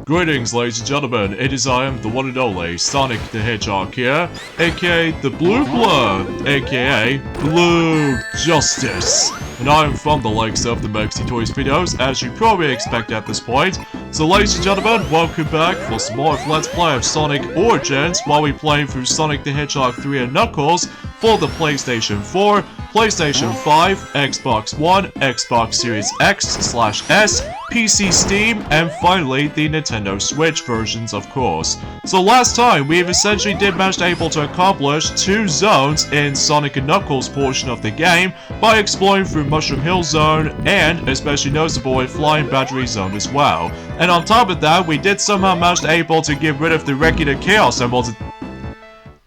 Greetings, ladies and gentlemen, it is I am the one and only Sonic the Hedgehog here, aka the Blue Blur, aka Blue Justice. And I am from the likes of the Maxi Toys videos, as you probably expect at this point. So ladies and gentlemen, welcome back for some more of Let's Play of Sonic Origins, while we play through Sonic the Hedgehog 3 and Knuckles for the PlayStation 4, PlayStation 5, Xbox One, Xbox Series X/S, PC Steam, and finally the Nintendo Switch versions, of course. So last time, we essentially did manage to accomplish 2 zones in Sonic and Knuckles portion of the game by exploring through Mushroom Hill Zone and, especially noticeable, a Flying Battery Zone as well. And on top of that, we did somehow manage to get rid of the regular Chaos Emeralds.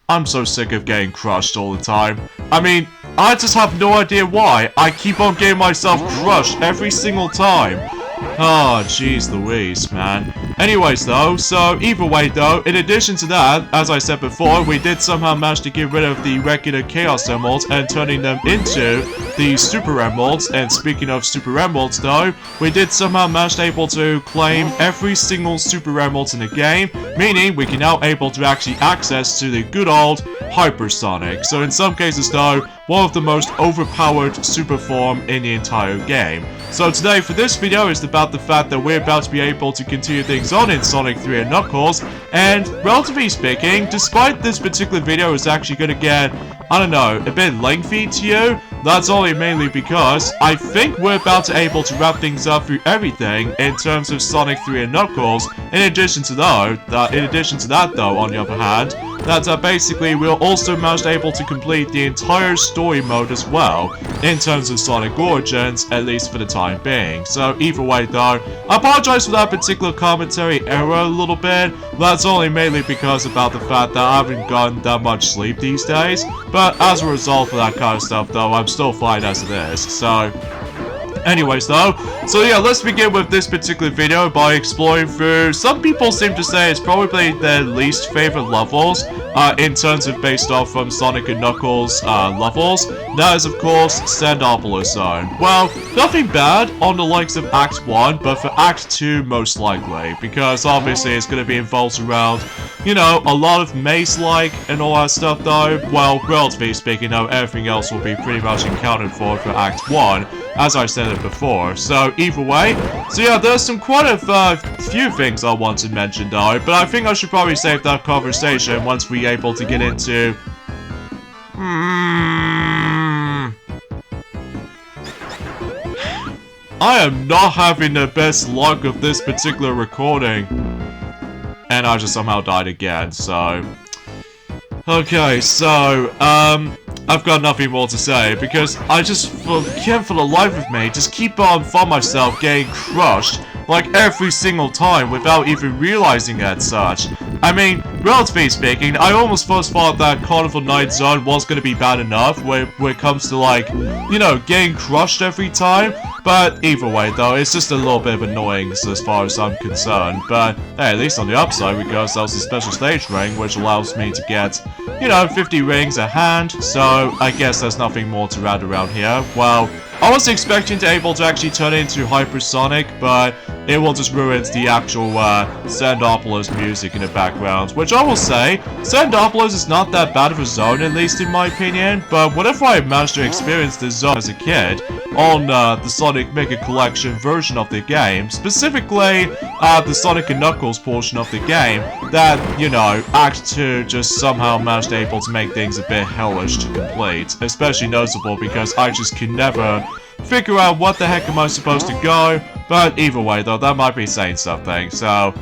I'm so sick of getting crushed all the time. I mean, I just have no idea why. I keep on getting myself crushed every single time. Oh, jeez Louise, man. Anyways though, so either way though, in addition to that, as I said before, we did somehow manage to get rid of the regular Chaos Emeralds and turning them into the Super Emeralds. And speaking of Super Emeralds though, we did somehow manage to claim every single Super Emerald in the game, meaning we can now actually access to the good old Hypersonic. So in some cases though, one of the most overpowered super form in the entire game. So today for this video is about the fact that we're about to be able to continue things on in Sonic 3 and Knuckles, and relatively speaking, despite this particular video is actually going to get, I don't know, a bit lengthy to you, that's only mainly because I think we're about to wrap things up through everything in terms of Sonic 3 and Knuckles. In addition to that though, on the other hand, that basically we'll also manage to complete the entire story mode as well, in terms of Sonic Origins, at least for the time being. So either way though, I apologize for that particular commentary error a little bit. That's only mainly because about the fact that I haven't gotten that much sleep these days, but as a result of that kind of stuff though, I'm still fine as it is. So anyways though, so yeah, let's begin with this particular video by exploring through, some people seem to say it's probably their least favorite levels, in terms of based off from Sonic and Knuckles levels. That is of course Sandopolis Zone. Well, nothing bad on the likes of Act 1, but for Act 2 most likely, because obviously it's going to be involved around, you know, a lot of maze-like and all that stuff though. Well, relatively speaking though, everything else will be pretty much accounted for Act 1, as I said it before. So either way, so yeah, there's quite a few things I want to mention though, but I think I should probably save that conversation once we're able to get into I am not having the best luck of this particular recording, and I just somehow died again. So okay, so I've got nothing more to say, because I just can't for the life of me just keep on for myself getting crushed like every single time without even realizing it as such. I mean, relatively speaking, I almost first thought that Carnival Night Zone was going to be bad enough when it comes to, like, you know, getting crushed every time. But either way though, it's just a little bit of annoying as far as I'm concerned. But hey, at least on the upside, we got ourselves a special stage ring, which allows me to get, you know, 50 rings a hand. So I guess there's nothing more to add around here. Well, I was expecting to actually turn it into Hypersonic, but it will just ruin the actual Sandopolis music in the background, which I will say, Sandopolis is not that bad of a zone, at least in my opinion, but whenever I managed to experience this zone as a kid on the Sonic Mega Collection version of the game, specifically the Sonic and Knuckles portion of the game, that, you know, Act 2 just somehow managed to make things a bit hellish to complete, especially noticeable because I just can never figure out what the heck am I supposed to go. But either way though, that might be saying something. So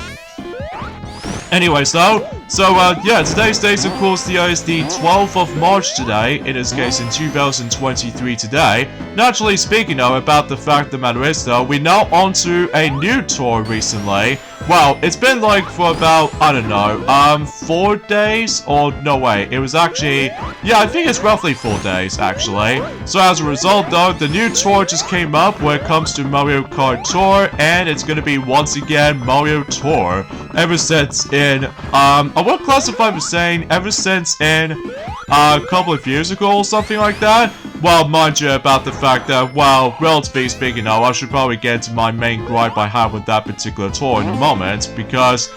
anyways though, so yeah, today's date of course is the 12th of March today, in this case in 2023 today. Naturally speaking though, about the fact of the matter is though, we're now onto a new tour recently. Well, it's been like for about, I don't know, 4 days, or no way, it was actually, yeah, I think it's roughly 4 days actually. So as a result though, the new tour just came up when it comes to Mario Kart Tour, and it's gonna be once again Mario Tour. Ever since in, I would classify as saying ever since in a couple of years ago or something like that. well, mind you about the fact that, well, relatively speaking, though, I should probably get to my main gripe I have with that particular tour in a moment, because,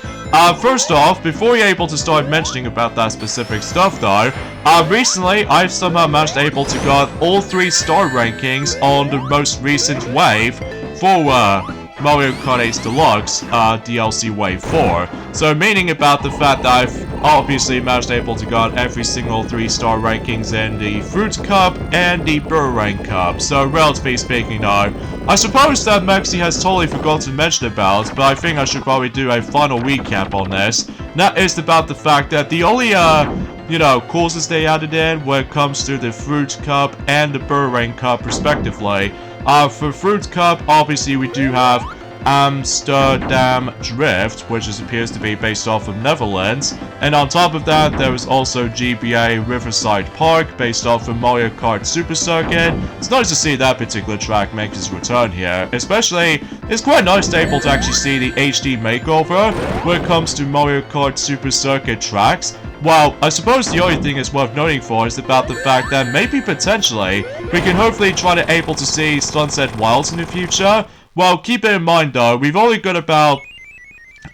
first off, before you're able to start mentioning about that specific stuff, though, recently, I've somehow managed able to got all 3 star rankings on the most recent wave for, Mario Kart 8 Deluxe DLC Wave 4. So meaning about the fact that I've obviously managed able to got every single 3-star rankings in the Fruit Cup and the Burrank Cup. So relatively speaking though, I suppose that Maxi has totally forgotten to mention about, but I think I should probably do a final recap on this. That is about the fact that the only you know, courses they added in when it comes to the Fruit Cup and the Burrank Cup respectively. For Fruit Cup, obviously we do have Amsterdam Drift, which appears to be based off of Netherlands, and on top of that there is also GBA Riverside Park based off of Mario Kart Super Circuit. It's nice to see that particular track make its return here, especially it's quite nice to be able to actually see the HD makeover when it comes to Mario Kart Super Circuit tracks. Well, I suppose the only thing is worth noting for is about the fact that maybe potentially we can hopefully try to able to see Sunset Wilds in the future. Well, keep it in mind though, we've only got about,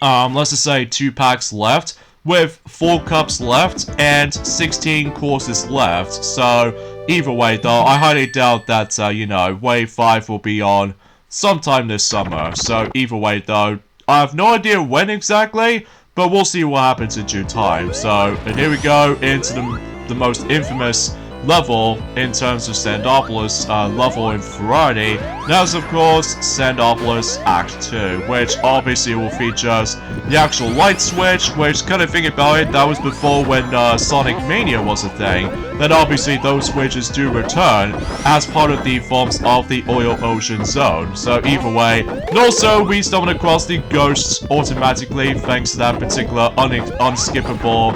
let's just say 2 packs left, with 4 cups left and 16 courses left. So, either way though, I highly doubt that, you know, Wave 5 will be on sometime this summer. So, either way though, I have no idea when exactly, but we'll see what happens in due time. So, and here we go into the most infamous level in terms of Sandopolis level in variety. That's of course Sandopolis Act 2, which obviously will feature the actual light switch, which kind of think about it, that was before when Sonic Mania was a thing. Then obviously those switches do return as part of the forms of the Oil Ocean Zone. So either way, and also we stumbled across the ghosts automatically thanks to that particular unskippable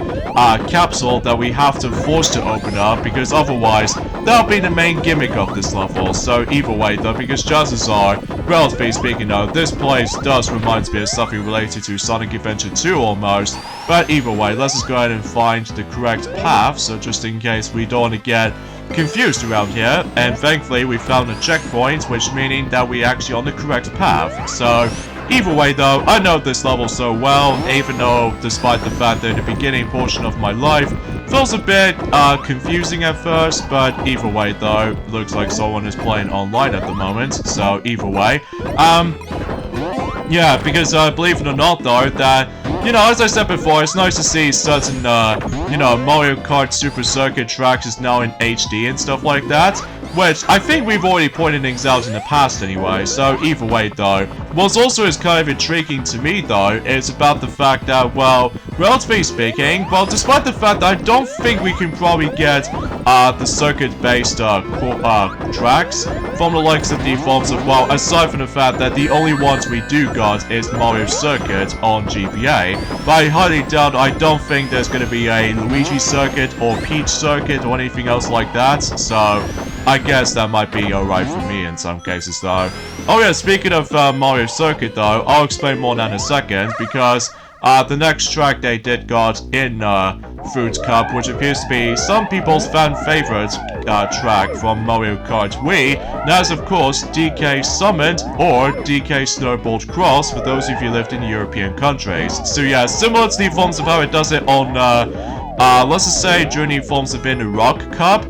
capsule that we have to force to open up, because otherwise that'll be the main gimmick of this level. So either way though, because chances are, relatively speaking though, this place does remind me of something related to Sonic Adventure 2 almost. But either way, let's just go ahead and find the correct path, so just in case we don't want to get confused around here. And thankfully we found a checkpoint, which meaning that we're actually on the correct path. So either way though, I know this level so well, even though despite the fact that the beginning portion of my life feels a bit confusing at first, but either way though, looks like someone is playing online at the moment. So either way, yeah, because believe it or not though, that, you know, as I said before, it's nice to see certain, you know, Mario Kart Super Circuit tracks is now in HD and stuff like that, which I think we've already pointed things out in the past anyway. So either way though, what's also is kind of intriguing to me though, is about the fact that, well, relatively speaking, well, despite the fact that I don't think we can probably get the circuit-based tracks from the likes of the forms of, well, aside from the fact that the only ones we do got is Mario Circuit on GBA, but I highly doubt, I don't think there's going to be a Luigi Circuit or Peach Circuit or anything else like that, so I guess that might be alright for me in some cases though. Oh yeah, speaking of Mario Circuit though, I'll explain more in a second, because the next track they did got in Fruit Cup, which appears to be some people's fan favorite track from Mario Kart Wii, that's of course DK Summit or DK Snowboard Cross for those of you who lived in European countries. So yeah, similar to the forms of how it does it on, let's just say during the forms of in the Rock Cup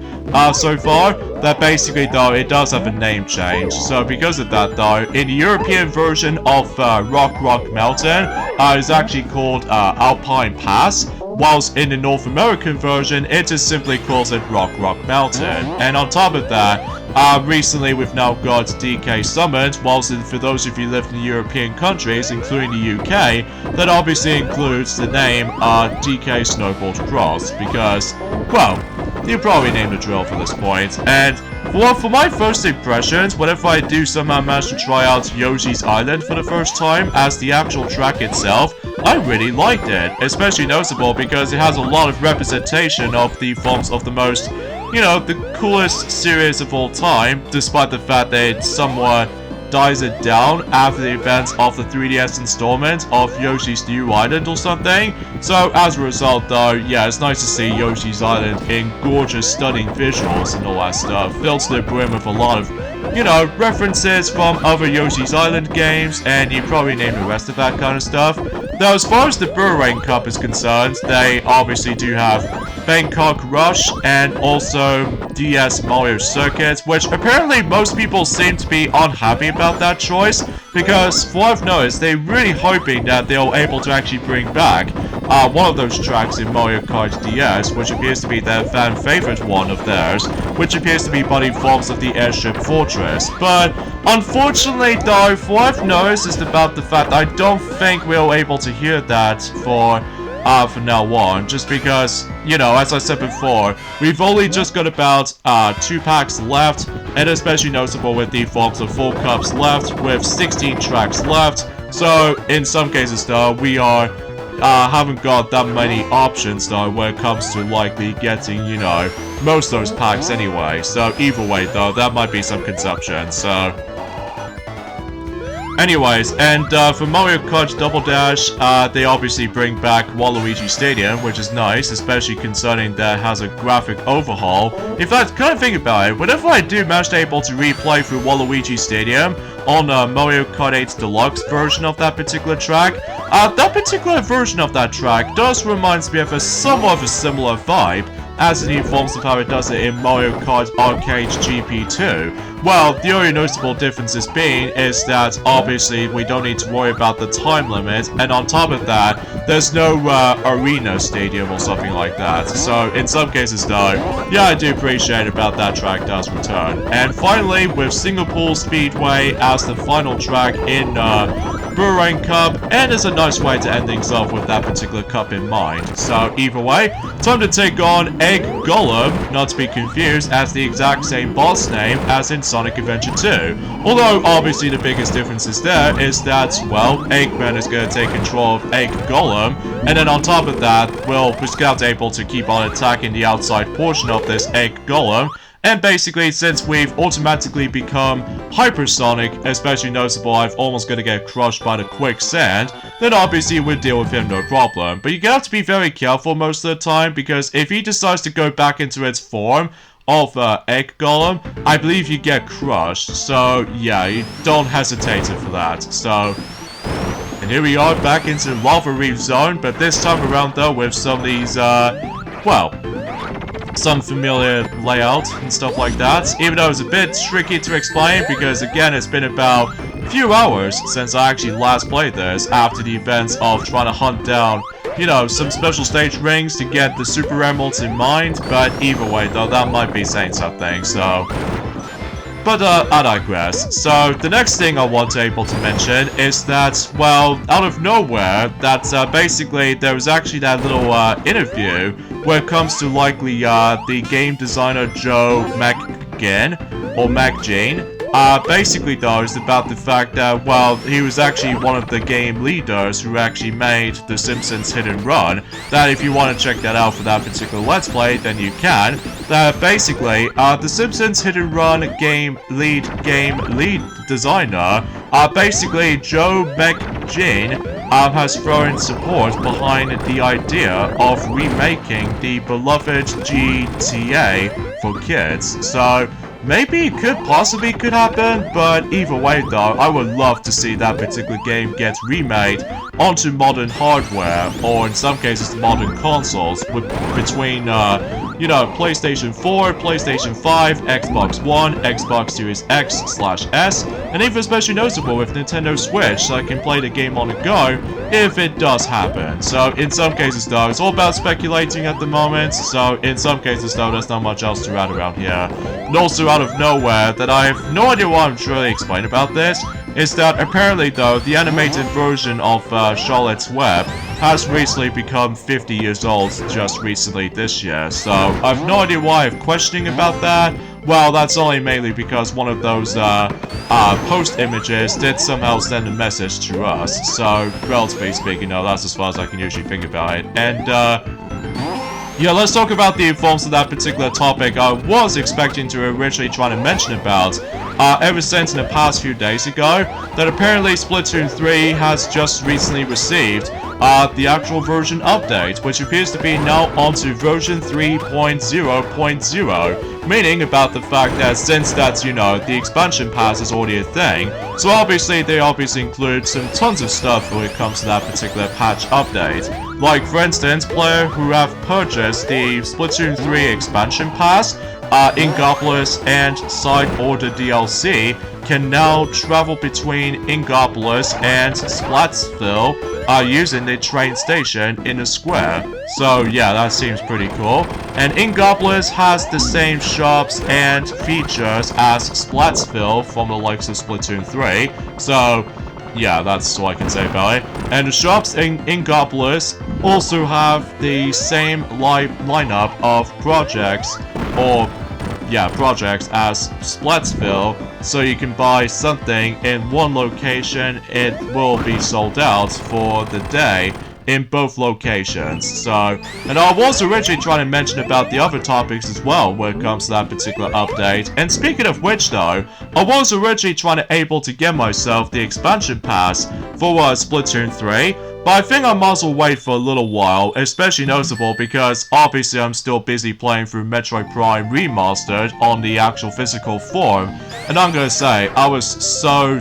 so far, that basically though it does have a name change. So because of that though, in the European version of Rock Mountain, it's actually called Alpine Pass, whilst in the North American version it just simply calls it Rock Mountain. And on top of that, recently we've now got DK Summit, whilst for those of you who live in European countries, including the UK, that obviously includes the name DK Snowboard Cross, because, well, you probably named the drill for this point. And well, for my first impressions, whenever I do somehow manage to try out Yoshi's Island for the first time as the actual track itself, I really liked it, especially noticeable because it has a lot of representation of the forms of the most, you know, the coolest series of all time, despite the fact that it's somewhat dies it down after the events of the 3DS installment of Yoshi's New Island or something. So as a result though, yeah, it's nice to see Yoshi's Island in gorgeous, stunning visuals and all that stuff, filled to the brim with a lot of, you know, references from other Yoshi's Island games, and you probably name the rest of that kind of stuff. Though as far as the Boomerang Cup is concerned, they obviously do have Bangkok Rush and also DS Mario Circuit, which apparently most people seem to be unhappy about that choice, because for what I've noticed, they're really hoping that they're able to actually bring back one of those tracks in Mario Kart DS, which appears to be their fan favorite one of theirs, which appears to be Buddy Forms of the Airship Fortress. But unfortunately though, for what I've noticed is about the fact that I don't think we're able to hear that from now on, just because, you know, as I said before, we've only just got about 2 packs left, and especially noticeable with the forms of 4 cups left, with 16 tracks left. So in some cases though, we haven't got that many options though when it comes to likely getting, you know, most of those packs anyway. So either way though, that might be some consumption. So anyways, and for Mario Kart Double Dash, they obviously bring back Waluigi Stadium, which is nice, especially concerning that it has a graphic overhaul. In fact, kind of think about it, whenever I do manage to able to replay through Waluigi Stadium on Mario Kart 8's deluxe version of that particular track, that particular version of that track does remind me of a somewhat of a similar vibe, as it informs of how it does it in Mario Kart Arcade GP2. Well, the only noticeable differences being is that obviously we don't need to worry about the time limit, and on top of that, there's no arena stadium or something like that. So in some cases though, yeah, I do appreciate about that track does return. And finally, with Singapore Speedway as the final track in Boomerang Cup, and it's a nice way to end things off with that particular cup in mind. So either way, time to take on Egg Golem, not to be confused as the exact same boss name as in Sonic Adventure 2. Although obviously the biggest difference is there is that, well, Eggman is going to take control of Egg Golem, and then on top of that, well, Scout's able to keep on attacking the outside portion of this Egg Golem. And basically, since we've automatically become hypersonic, especially noticeable I've almost gonna get crushed by the quicksand, then obviously we'll deal with him no problem. But you have to be very careful most of the time, because if he decides to go back into its form of Egg Golem, I believe you get crushed. So yeah, you don't hesitate for that. So, and here we are back into the Lava Reef zone, but this time around though with some of these, well, some familiar layout and stuff like that, even though it's a bit tricky to explain because again it's been about a few hours since I actually last played this after the events of trying to hunt down, you know, some special stage rings to get the super emeralds in mind. But either way though, that might be saying something, so but I digress. So the next thing I want to able to mention is that, well, out of nowhere, that basically there was actually that little interview where it comes to likely the game designer Joe McGinn or McGinn. Basically though, it's about the fact that, well, he was actually one of the game leaders who actually made The Simpsons Hit and Run. That if you want to check that out for that particular Let's Play, then you can. That basically, The Simpsons Hit and Run game lead designer, basically Joe McGinn, has thrown support behind the idea of remaking the beloved GTA for kids. So maybe it could happen, but either way though, I would love to see that particular game get remade onto modern hardware, or in some cases modern consoles, between you know, PlayStation 4, PlayStation 5, Xbox One, Xbox Series X/S, and even especially noticeable with Nintendo Switch, so I can play the game on the go if it does happen. So in some cases though, it's all about speculating at the moment, so in some cases though, there's not much else to add around here. And also out of nowhere, that I have no idea what I'm trying to explain about this, is that apparently though, the animated version of Charlotte's Web has recently become 50 years old just recently this year, so I've no idea why I'm questioning about that. Well, that's only mainly because one of those post images did somehow send a message to us, so relatively speaking, no, that's as far as I can usually think about it. And Yeah, let's talk about the forms of that particular topic I was expecting to originally try to mention about ever since in the past few days ago, that apparently Splatoon 3 has just recently received the actual version update, which appears to be now onto version 3.0.0, meaning about the fact that since that's, you know, the expansion pass is already a thing, so obviously they obviously include some tons of stuff when it comes to that particular patch update. Like, for instance, players who have purchased the Splatoon 3 expansion pass, Ingopolis and Side Order DLC can now travel between Ingopolis and Splatsville using the train station in a square. So yeah, that seems pretty cool. And Ingopolis has the same shops and features as Splatsville from the likes of Splatoon 3. So yeah, that's all I can say about it. And the shops in Ingopolis also have the same lineup of projects, or yeah, projects as Splatsville, so you can buy something in one location, it will be sold out for the day in both locations. So, and I was originally trying to mention about the other topics as well when it comes to that particular update. And speaking of which though, I was originally trying to able to get myself the expansion pass for Splatoon 3, but I think I might as well wait for a little while, especially noticeable because obviously I'm still busy playing through Metroid Prime Remastered on the actual physical form, and I'm gonna say, I was so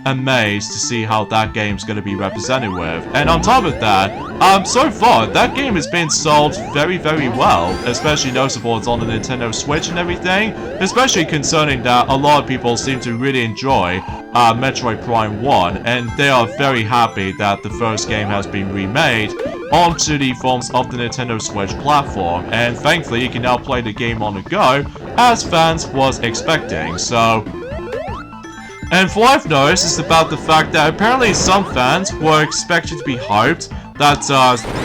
amazed to see how that game's gonna be represented with. And on top of that, so far, that game has been sold very well, especially noticeable it's on the Nintendo Switch and everything, especially concerning that a lot of people seem to really enjoy Metroid Prime 1, and they are very happy that the first game has been remade onto the forms of the Nintendo Switch platform, and thankfully you can now play the game on the go, as fans was expecting. So, and for what I've noticed is about the fact that apparently some fans were expected to be hyped that,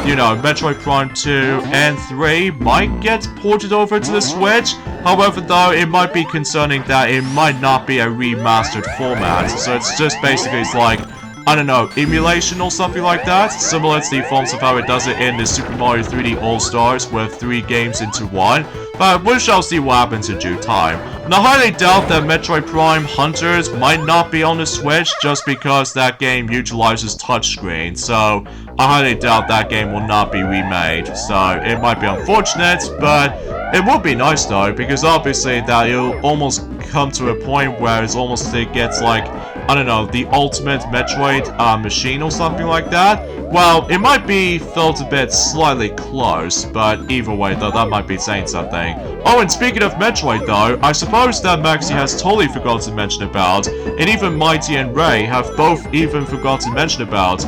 you know, Metroid Prime 2 and 3 might get ported over to the Switch. However, though, it might be concerning that it might not be a remastered format. So it's just basically, it's like, I don't know, emulation or something like that, similar to the forms of how it does it in the Super Mario 3D All-Stars with 3 games into 1, but we shall see what happens in due time. And I highly doubt that Metroid Prime Hunters might not be on the Switch just because that game utilizes touchscreen, so I highly doubt that game will not be remade. So it might be unfortunate, but it would be nice though, because obviously that it'll almost come to a point where it's almost, it gets like, I don't know, the ultimate Metroid machine or something like that. Well, it might be felt a bit slightly close, but either way though, that might be saying something. Oh, and speaking of Metroid though, I suppose that Maxi has totally forgotten to mention about, and even Mighty and Ray have both even forgotten to mention about,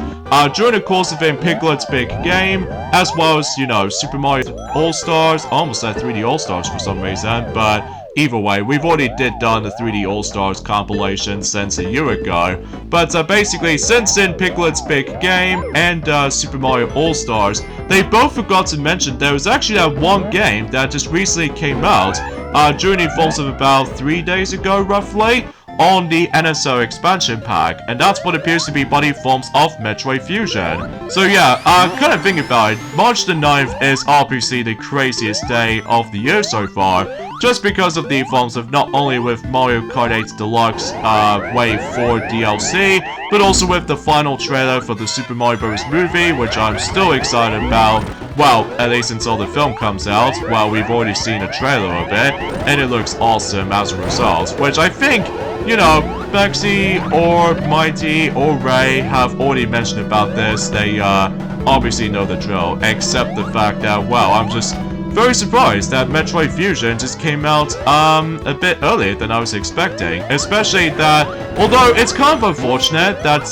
during the course of Piglet's big game, as well as, you know, Super Mario All-Stars, I almost said 3D All-Stars for some reason, but either way, we've already done the 3D All-Stars compilation since a year ago, but basically, since in Piglet's big game and Super Mario All-Stars, they both forgot to mention there was actually that one game that just recently came out during the forms of about 3 days ago, roughly, on the NSO expansion pack, and that's what appears to be buddy forms of Metroid Fusion. So yeah, kind of thinking about it, March the 9th is obviously the craziest day of the year so far, just because of the forms of not only with Mario Kart 8 Deluxe Wave 4 DLC, but also with the final trailer for the Super Mario Bros. Movie, which I'm still excited about. Well, at least until the film comes out. Well, we've already seen a trailer of it, and it looks awesome as a result, which I think, you know, Maxi or Mighty or Ray have already mentioned about this. They obviously know the drill, except the fact that, well, I'm just very surprised that Metroid Fusion just came out a bit earlier than I was expecting. Especially that, although it's kind of unfortunate that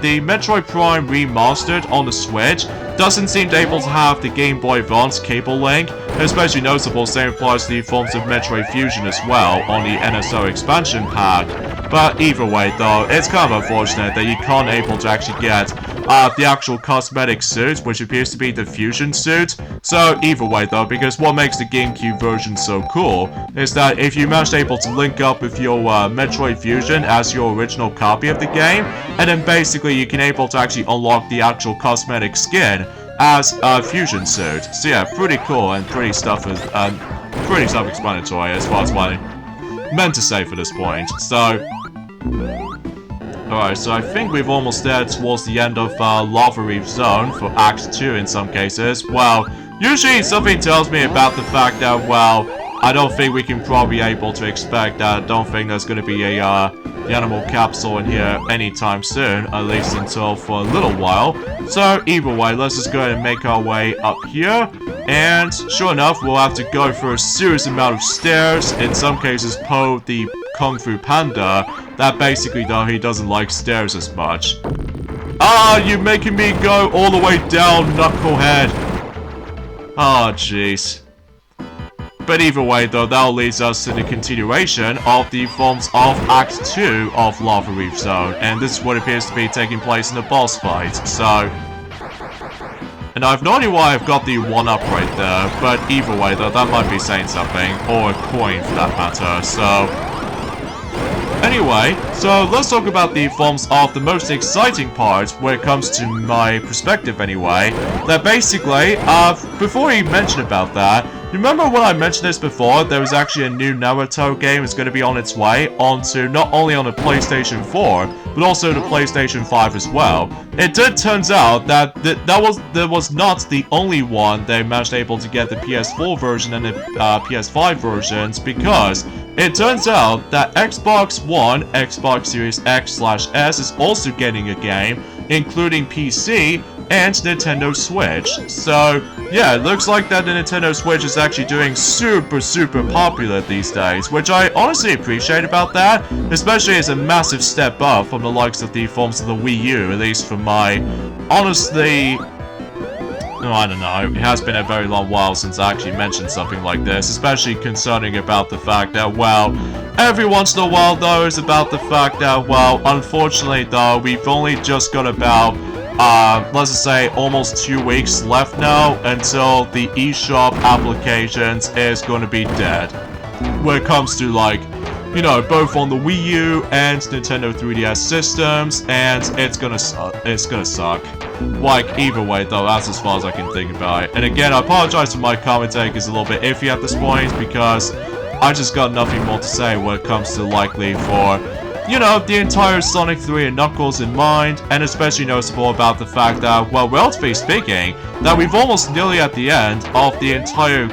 the Metroid Prime Remastered on the Switch doesn't seem able to have the Game Boy Advance cable link, especially noticeable same applies to the forms of Metroid Fusion as well on the NSO expansion pack. But either way though, it's kind of unfortunate that you can't able to actually get the actual cosmetic suit, which appears to be the Fusion suit. So either way though, because what makes the GameCube version so cool is that if you manage able to link up with your Metroid Fusion as your original copy of the game, and then basically you can able to actually unlock the actual cosmetic skin as a fusion suit. So yeah, pretty cool and pretty self-explanatory as far as what I meant to say for this point. So, alright, so I think we've almost there towards the end of Lava Reef Zone for Act 2 in some cases. Well, usually something tells me about the fact that, well, I don't think we can probably be able to expect that. I don't think there's going to be a the animal capsule in here anytime soon, at least until for a little while. So either way, let's just go ahead and make our way up here. And sure enough, we'll have to go through a serious amount of stairs. In some cases, Poe, the Kung Fu Panda, that basically though he doesn't like stairs as much. Ah, you're making me go all the way down, knucklehead. Ah, jeez. But either way though, that leads us to the continuation of the forms of Act 2 of Lava Reef Zone. And this is what appears to be taking place in the boss fight, so... And I have no idea why I've got the 1-up right there, but either way though, that might be saying something, or a coin for that matter, so... Anyway, so let's talk about the forms of the most exciting part when it comes to my perspective anyway. That basically, before we mention about that, remember when I mentioned this before, there was actually a new Naruto game that's going to be on its way onto not only on the PlayStation 4, but also the PlayStation 5 as well. It turns out that that was not the only one they managed able to get the PS4 version and the PS5 versions, because it turns out that Xbox One, Xbox Series X/S is also getting a game, including PC and Nintendo Switch. So, yeah, it looks like that the Nintendo Switch is actually doing super popular these days, which I honestly appreciate about that, especially as a massive step up from the likes of the forms of the Wii U, at least for my, honestly... No, I don't know, it has been a very long while since I actually mentioned something like this, especially concerning about the fact that, well, every once in a while, though, is about the fact that, well, unfortunately, though, we've only just got about, let's just say, almost 2 weeks left now until the eShop applications is going to be dead. When it comes to, like, you know, both on the Wii U and Nintendo 3DS systems, and it's gonna suck. Like, either way, though, that's as far as I can think about it. And again, I apologize for my commentary is a little bit iffy at this point, because I just got nothing more to say when it comes to likely for, you know, the entire Sonic 3 and Knuckles in mind, and especially noticeable about the fact that, well, relatively speaking, that we've almost nearly at the end of the entire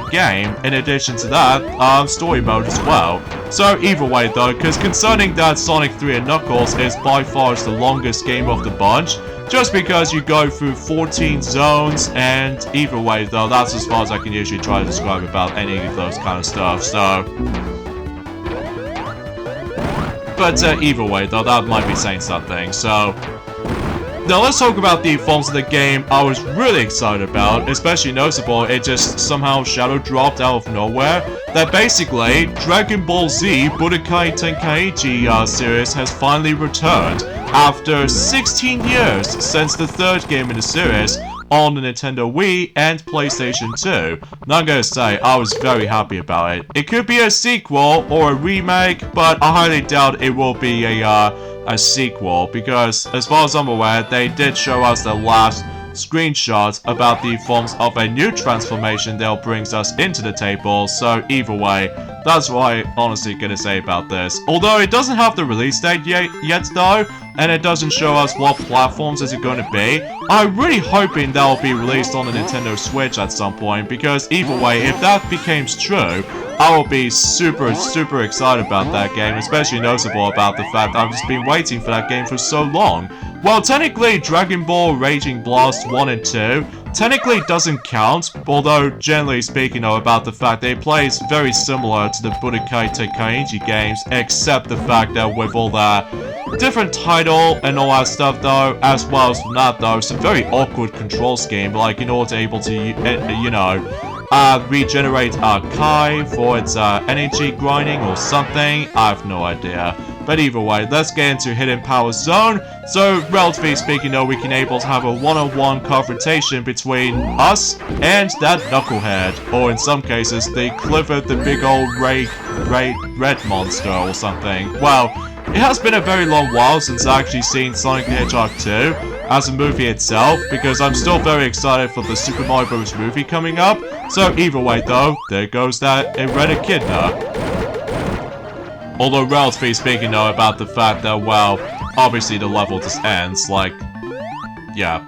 game, in addition to that, story mode as well. So either way though, because concerning that Sonic 3 and Knuckles is by far the longest game of the bunch, just because you go through 14 zones, and either way though, that's as far as I can usually try to describe about any of those kind of stuff, so... But either way though, that might be saying something, so... Now let's talk about the forms of the game I was really excited about, especially noticeable, it just somehow shadow dropped out of nowhere, that basically, Dragon Ball Z Budokai Tenkaichi series has finally returned, after 16 years since the third game in the series, on the Nintendo Wii and PlayStation 2. Now I'm gonna say, I was very happy about it. It could be a sequel or a remake, but I highly doubt it will be a sequel, because as far as I'm aware, they did show us the last screenshots about the forms of a new transformation that brings us into the table, so either way, that's what I'm honestly gonna say about this. Although it doesn't have the release date yet though, and it doesn't show us what platforms is it going to be, I'm really hoping that will be released on the Nintendo Switch at some point, because either way, if that becomes true, I will be super excited about that game, especially noticeable about the fact that I've just been waiting for that game for so long. Well, technically, Dragon Ball Raging Blast 1 and 2 technically doesn't count, although generally speaking though about the fact that it plays very similar to the Budokai Tenkaichi games, except the fact that with all that different title and all that stuff though, as well as from that though, some very awkward control scheme, like in order to able to, you know, regenerate Kai for its energy grinding or something, I have no idea. But either way, let's get into Hidden Power Zone. So, relatively speaking though, we can able to have a one-on-one confrontation between us and that knucklehead, or in some cases, the Clifford the big old red monster or something. Well, it has been a very long while since I actually seen Sonic the Hedgehog 2, as a movie itself, because I'm still very excited for the Super Mario Bros. Movie coming up. So either way though, there goes that red echidna. Although relatively speaking though, about the fact that, well, obviously the level just ends, like, yeah.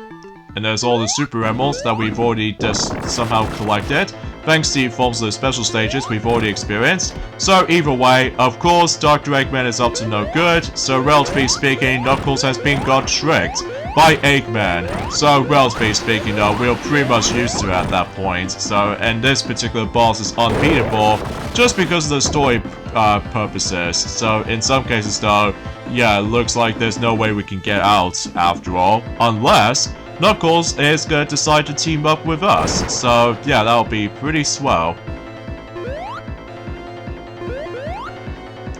And there's all the super emeralds that we've already just somehow collected, thanks to the forms of the special stages we've already experienced. So either way, of course, Dr. Eggman is up to no good, so relatively speaking, Knuckles has been got tricked by Eggman. So relatively speaking though, we're pretty much used to it at that point. So, and this particular boss is unbeatable just because of the story purposes. So in some cases though, yeah, it looks like there's no way we can get out after all, unless Knuckles is gonna decide to team up with us. So yeah, that'll be pretty swell.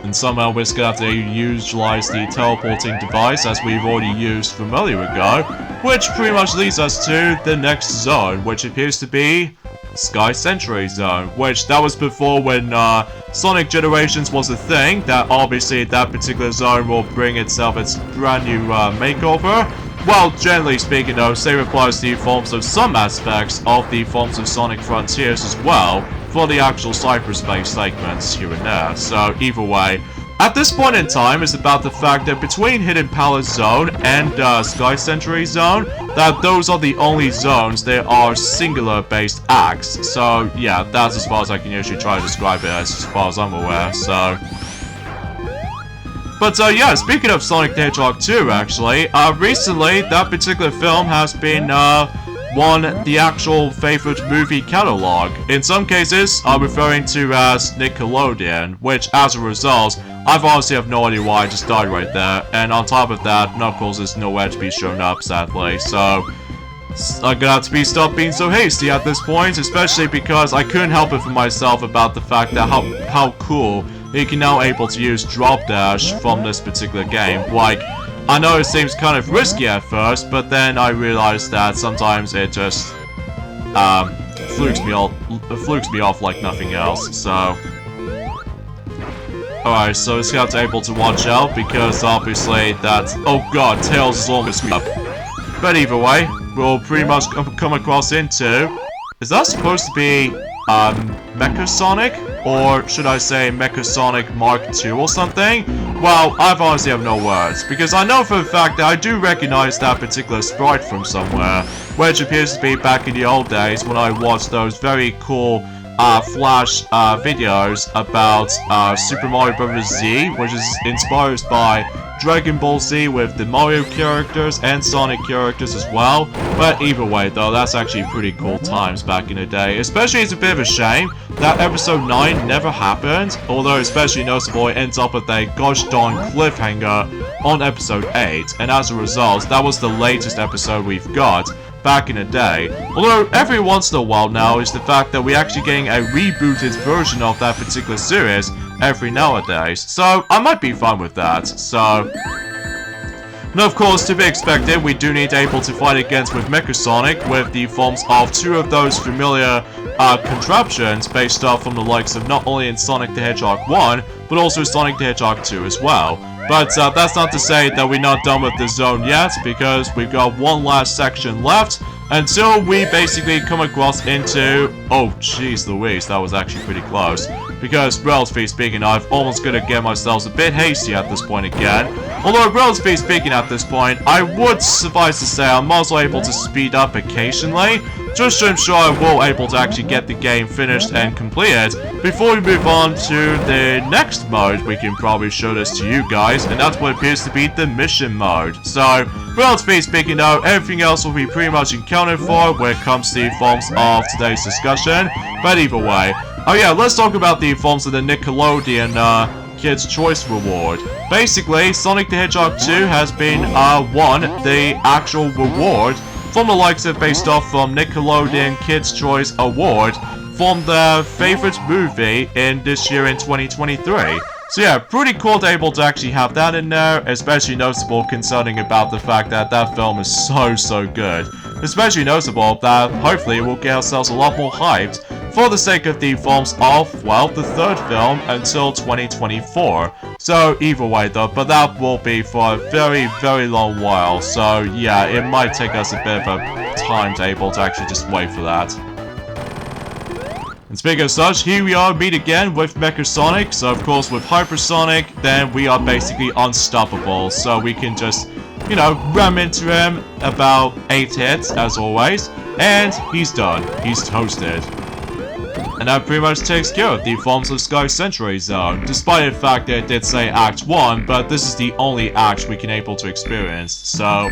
And somehow we're just gonna have to utilize the teleporting device as we've already used from earlier ago, which pretty much leads us to the next zone, which appears to be Sky Century Zone, which that was before when Sonic Generations was a thing. That obviously that particular zone will bring itself its brand new makeover. Well, generally speaking though, same applies to the forms of some aspects of the forms of Sonic Frontiers as well, for the actual cyberspace segments here and there. So either way, at this point in time, it's about the fact that between Hidden Palace Zone and Sky Century Zone, that those are the only zones that are singular based acts. So yeah, that's as far as I can usually try to describe it as far as I'm aware, so. But yeah, speaking of Sonic the Hedgehog 2 actually, recently that particular film has been won the actual favorite movie catalog. In some cases, I'm referring to as Nickelodeon, which as a result, I've honestly have no idea why I just died right there, and on top of that, Knuckles is nowhere to be shown up sadly, so I'm gonna have to stop being so hasty at this point, especially because I couldn't help it for myself about the fact that how cool you can now able to use Drop Dash from this particular game. Like, I know it seems kind of risky at first, but then I realized that sometimes it just flukes me off like nothing else. So, alright, so it's gonna have to able to watch out because obviously that, oh god, Tails is almost up. But either way, we'll pretty much come across into, is that supposed to be Mecha Sonic? Or should I say Mecha Sonic Mark II or something? Well, I honestly have no words, because I know for a fact that I do recognize that particular sprite from somewhere, which appears to be back in the old days when I watched those very cool Flash videos about Super Mario Bros. Z, which is inspired by Dragon Ball Z with the Mario characters and Sonic characters as well. But either way though, that's actually pretty cool times back in the day. Especially it's a bit of a shame that episode 9 never happened, although especially noticeable it ends up with a gosh darn cliffhanger on episode 8, and as a result, that was the latest episode we've got back in the day. Although every once in a while now is the fact that we're actually getting a rebooted version of that particular series every nowadays, so I might be fine with that. So, now of course, to be expected, we do need able to fight against with Mecha Sonic with the forms of two of those familiar contraptions based off from the likes of not only in Sonic the Hedgehog 1, but also Sonic the Hedgehog 2 as well. But that's not to say that we're not done with the zone yet, because we've got one last section left until we basically come across into, oh jeez Louise, that was actually pretty close. Because relatively speaking, I've almost gonna get myself a bit hasty at this point again. Although relatively speaking at this point, I would suffice to say I'm also able to speed up occasionally, just to ensure I will able to actually get the game finished and completed before we move on to the next mode. We can probably show this to you guys, and that's what appears to be the mission mode. So, relatively speaking though, everything else will be pretty much accounted for when it comes to the forms of today's discussion. But either way, oh yeah, let's talk about the forms of the Nickelodeon Kids' Choice Reward. Basically, Sonic the Hedgehog 2 has been won the actual reward from the likes of based off from Nickelodeon Kids' Choice Award from their favorite movie in this year in 2023. So yeah, pretty cool to able to actually have that in there, especially noticeable concerning about the fact that that film is so good. Especially noticeable that hopefully we'll get ourselves a lot more hyped for the sake of the forms of, well, the third film until 2024. So either way though, but that will be for a very long while. So yeah, it might take us a bit of a timetable to actually just wait for that. And speaking of such, here we are, meet again with Mechasonic. So of course with Hypersonic, then we are basically unstoppable. So we can just, you know, ram into him about 8 hits as always. And he's done. He's toasted. And that pretty much takes care of the Forms of Sky Century Zone. Despite the fact that it did say Act 1, but this is the only act we can able to experience. So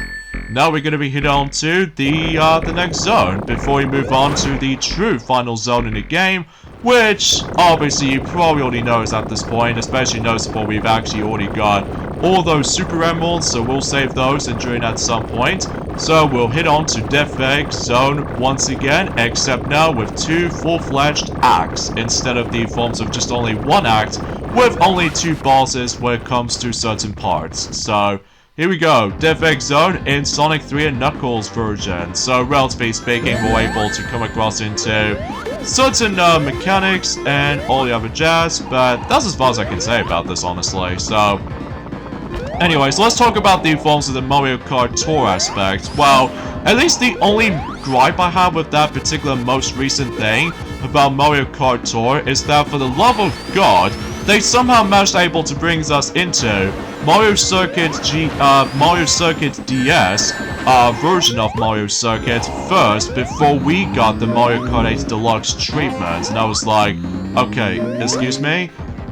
now we're going to be heading on to the next zone before we move on to the true final zone in the game, which obviously you probably already know is at this point, especially noticeable we've actually already got all those Super Emeralds, so we'll save those and during at some point. So we'll hit on to Death Egg Zone once again, except now with 2 full-fledged acts instead of the forms of just only 1 act with only 2 bosses when it comes to certain parts. So here we go, Death Egg Zone in Sonic 3 and Knuckles version. So relatively speaking, we're able to come across into certain mechanics and all the other jazz, but that's as far as I can say about this honestly. So anyways, let's talk about the forms of the Mario Kart Tour aspect. Well, at least the only gripe I have with that particular most recent thing about Mario Kart Tour is that for the love of God, they somehow managed able to bring us into Mario Circuit DS version of Mario Circuit first before we got the Mario Kart 8 Deluxe treatment. And I was like, okay, excuse me?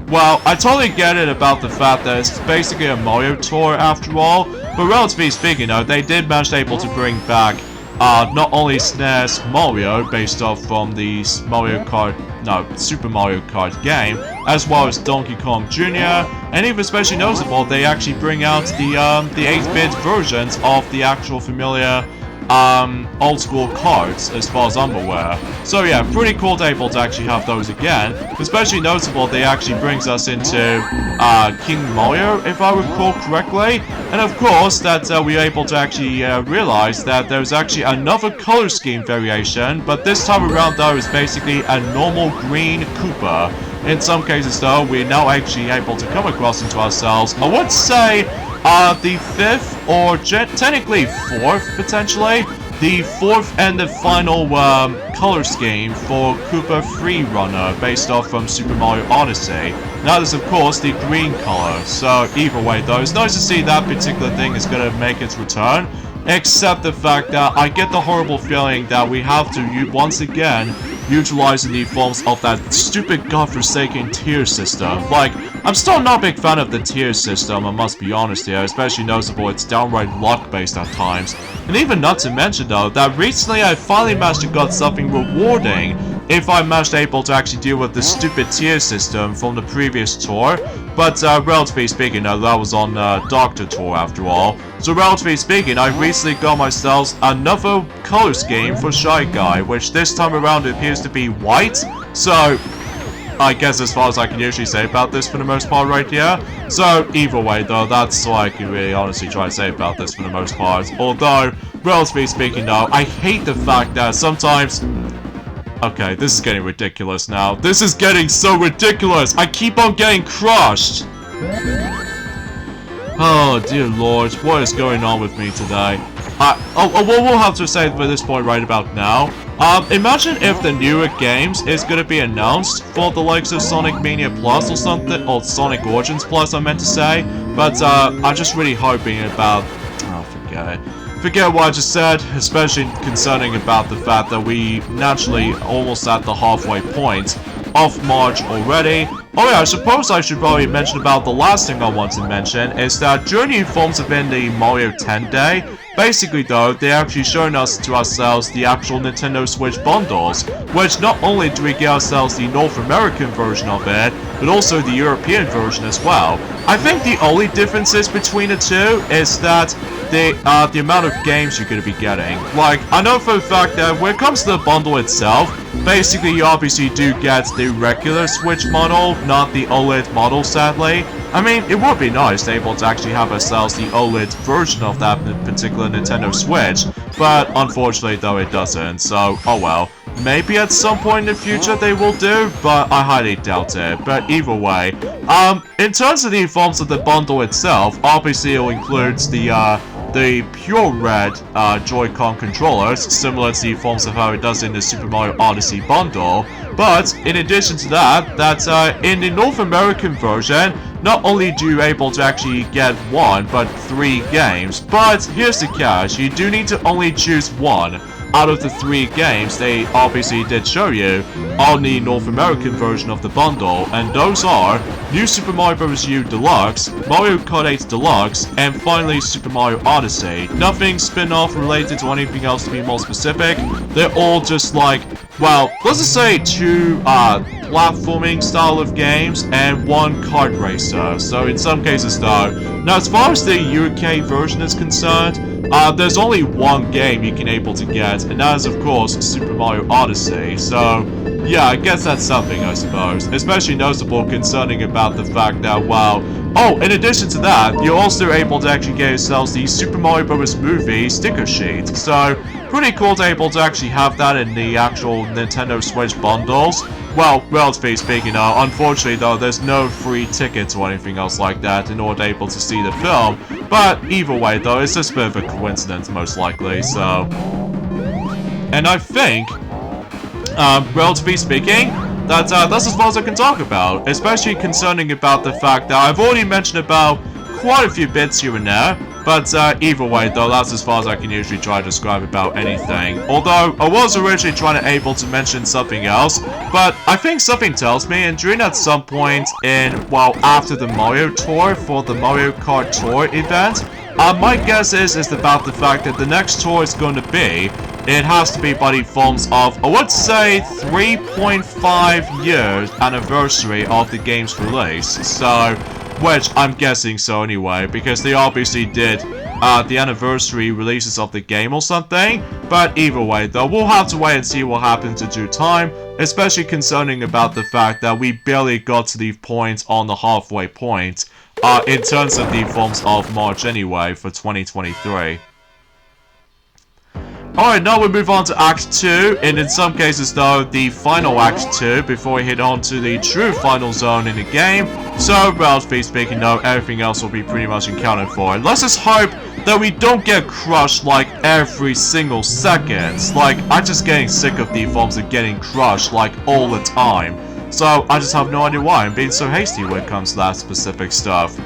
Well, I totally get it about the fact that it's basically a Mario tour after all, but relatively speaking, though, they did manage able to bring back not only SNES Mario based off from the Super Mario Kart game, as well as Donkey Kong Jr., and even especially noticeable, they actually bring out the 8-bit versions of the actual familiar old school cards as far as I'm aware. So yeah, pretty cool to able to actually have those again. Especially noticeable they actually brings us into King Mario, if I recall correctly. And of course that we're able to actually realize that there's actually another color scheme variation, but this time around though is basically a normal green Koopa. In some cases though, we're now actually able to come across into ourselves, I would say, the 5th, or technically 4th, potentially, the 4th and the final color scheme for Koopa Free Runner, based off from Super Mario Odyssey. That is, of course, the green color. So, either way, though, it's nice to see that particular thing is going to make its return, except the fact that I get the horrible feeling that we have to, once again, utilizing the forms of that stupid godforsaken tier system. Like, I'm still not a big fan of the tier system, I must be honest here, especially noticeable it's downright luck-based at times. And even not to mention though, that recently I finally managed to get something rewarding if I managed able to actually deal with the stupid tier system from the previous tour. But relatively speaking, that was on Doctor Tour after all. So relatively speaking, I recently got myself another color scheme for Shy Guy, which this time around appears to be white. So I guess as far as I can usually say about this for the most part right here. So either way though, that's all I can really honestly try to say about this for the most part. Although, relatively speaking though, I hate the fact that sometimes... Okay, this is getting ridiculous now. This is getting so ridiculous! I keep on getting crushed! Oh, dear lord, what is going on with me today? We'll have to say at this point right about now. Imagine if the newer games is gonna be announced for the likes of Sonic Mania Plus or something, or Sonic Origins Plus I meant to say, but I'm just really hoping about... Oh, forget it. Forget what I just said, especially concerning about the fact that we naturally almost at the halfway point of March already. Oh yeah, I suppose I should probably mention about the last thing I want to mention is that during the forms of in the Mario 10 Day, basically though, they're actually showing us to ourselves the actual Nintendo Switch bundles, which not only do we get ourselves the North American version of it, but also the European version as well. I think the only differences between the two is that the amount of games you're going to be getting. Like, I know for a fact that when it comes to the bundle itself, basically you obviously do get the regular Switch model, not the OLED model sadly. I mean, it would be nice to be able to actually have ourselves the OLED version of that particular Nintendo Switch, but unfortunately though it doesn't, so oh well. Maybe at some point in the future they will do, but I highly doubt it. But either way, in terms of the forms of the bundle itself, obviously it includes the pure red Joy-Con controllers, similar to the forms of how it does in the Super Mario Odyssey bundle. But in addition to that, in the North American version, not only do you able to actually get 1, but 3 games. But here's the catch, you do need to only choose 1 out of the 3 games they obviously did show you on the North American version of the bundle, and those are New Super Mario Bros. U Deluxe, Mario Kart 8 Deluxe, and finally Super Mario Odyssey. Nothing spin-off related to anything else to be more specific. They're all just like, well, let's just say 2 platforming style of games and 1 kart racer. So in some cases though, now as far as the UK version is concerned, there's only 1 game you can able to get, and that is of course Super Mario Odyssey. So yeah, I guess that's something, I suppose. Especially noticeable concerning about the fact that, wow, oh, in addition to that, you're also able to actually get yourselves the Super Mario Bros. Movie sticker sheet. So pretty cool to able to actually have that in the actual Nintendo Switch bundles. Well, relatively speaking, unfortunately though, there's no free tickets or anything else like that in order to able to see the film. But either way though, it's just a bit of a coincidence most likely, so... And I think, relatively speaking, that's as far as I can talk about, especially concerning about the fact that I've already mentioned about quite a few bits here and there, but either way though, that's as far as I can usually try to describe about anything. Although, I was originally trying to able to mention something else, but I think something tells me, and during at some point in, well, after the Mario Tour for the Mario Kart Tour event, my guess is about the fact that the next tour is going to be, it has to be by the forms of, I would say, 3.5 years anniversary of the game's release. So, which I'm guessing so anyway, because they obviously did the anniversary releases of the game or something. But either way though, we'll have to wait and see what happens in due time, especially concerning about the fact that we barely got to the point on the halfway point in terms of the forms of March anyway for 2023. Alright, now we move on to Act 2, and in some cases though, the final Act 2, before we hit on to the true final zone in the game. So, relatively speaking though, everything else will be pretty much accounted for. And let's just hope that we don't get crushed like every single second. Like, I'm just getting sick of the forms of getting crushed like all the time. So, I just have no idea why I'm being so hasty when it comes to that specific stuff.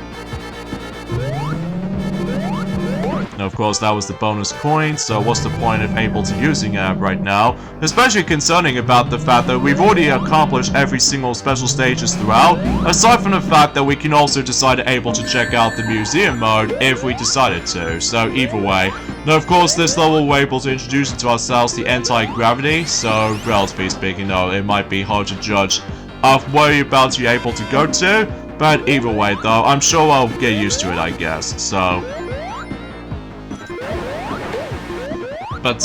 And of course, that was the bonus coin, so what's the point of able to using it right now? Especially concerning about the fact that we've already accomplished every single special stages throughout, aside from the fact that we can also decide able to check out the museum mode if we decided to. So either way. Now of course, this level we're able to introduce to ourselves the anti-gravity, so relatively speaking though, it might be hard to judge of where you're about to be able to go to, but either way though, I'm sure I'll get used to it, I guess, so... But,